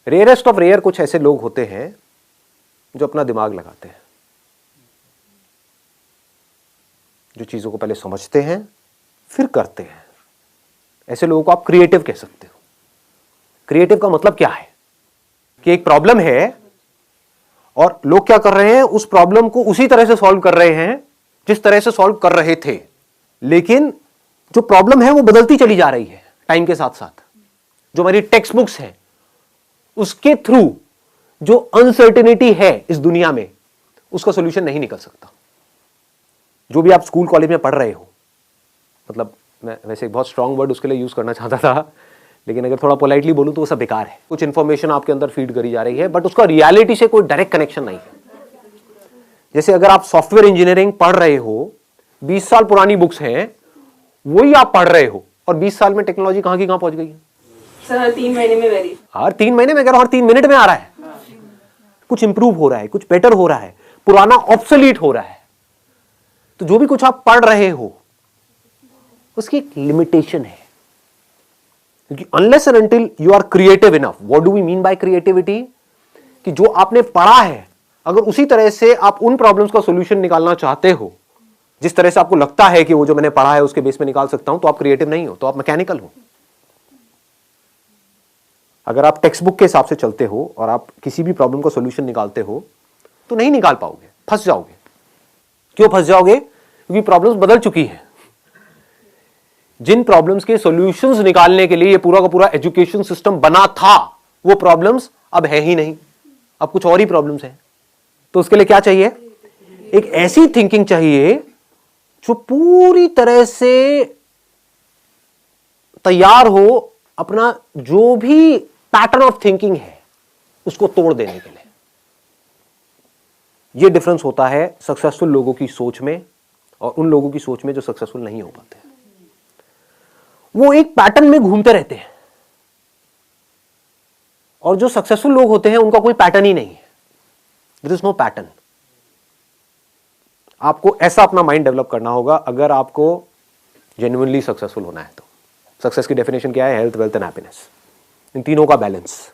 Rarest of rare कुछ ऐसे लोग होते हैं जो अपना दिमाग लगाते हैं, जो चीजों को पहले समझते हैं फिर करते हैं। ऐसे लोगों को आप क्रिएटिव कह सकते हो। क्रिएटिव का मतलब क्या है कि एक प्रॉब्लम है और लोग क्या कर रहे हैं, उस प्रॉब्लम को उसी तरह से सॉल्व कर रहे हैं जिस तरह से सॉल्व कर रहे थे, लेकिन जो प्रॉब्लम है वो बदलती चली जा रही है टाइम के साथ साथ। जो हमारी टेक्स्ट बुक्स हैं उसके थ्रू जो अनसर्टेनिटी है इस दुनिया में, उसका सॉल्यूशन नहीं निकल सकता। जो भी आप स्कूल कॉलेज में पढ़ रहे हो, मतलब मैं वैसे एक बहुत स्ट्रांग वर्ड उसके लिए यूज करना चाहता था, लेकिन अगर थोड़ा पोलाइटली बोलूं तो वो सब बेकार है। कुछ इंफॉर्मेशन आपके अंदर फीड करी जा रही है बट उसका रियलिटी से कोई डायरेक्ट कनेक्शन नहीं है। जैसे अगर आप सॉफ्टवेयर इंजीनियरिंग पढ़ रहे हो, 20 साल पुरानी बुक्स हैं, वही आप पढ़ रहे हो, और 20 साल में टेक्नोलॉजी कहां की कहां पहुंच गई है सर। हर 3 महीने में वेरी, हर 3 महीने में, हर 3 मिनट में आ रहा है। कुछ इंप्रूव हो रहा है, कुछ बेटर हो रहा है, पुराना ऑब्सोलीट हो रहा है। तो जो भी कुछ आप पढ़ रहे हो उसकी एक लिमिटेशन है, क्योंकि unless and until you are creative enough. What do we mean by creativity? कि जो आपने पढ़ा है अगर उसी तरह से आप उन प्रॉब्लम्स का सॉल्यूशन निकालना चाहते हो जिस तरह से आपको लगता है कि वो जो मैंने पढ़ा है उसके बेस में निकाल सकता हूं, तो आप क्रिएटिव नहीं हो, तो आप मैकेनिकल हो। अगर आप टेक्स्ट बुक के हिसाब से चलते हो और आप किसी भी प्रॉब्लम का सॉल्यूशन निकालते हो तो नहीं निकाल पाओगे, फंस जाओगे। क्यों फंस जाओगे? क्योंकि प्रॉब्लम्स बदल चुकी हैं। जिन प्रॉब्लम्स के सॉल्यूशंस निकालने के लिए ये पूरा का पूरा एजुकेशन सिस्टम बना था, वो प्रॉब्लम्स अब है ही नहीं, अब कुछ और ही प्रॉब्लम्स हैं। तो उसके लिए क्या चाहिए? एक ऐसी थिंकिंग चाहिए जो पूरी तरह से तैयार हो अपना जो भी पैटर्न ऑफ थिंकिंग है उसको तोड़ देने के लिए। यह डिफरेंस होता है सक्सेसफुल लोगों की सोच में और उन लोगों की सोच में जो सक्सेसफुल नहीं हो पाते। वो एक पैटर्न में घूमते रहते हैं, और जो सक्सेसफुल लोग होते हैं उनका कोई पैटर्न ही नहीं है। There is no pattern. आपको ऐसा अपना माइंड डेवलप करना होगा अगर आपको जेन्युइनली सक्सेसफुल होना है। तो सक्सेस की डेफिनेशन क्या है? हेल्थ, वेल्थ एंड हैप्पीनेस, इन तीनों का बैलेंस।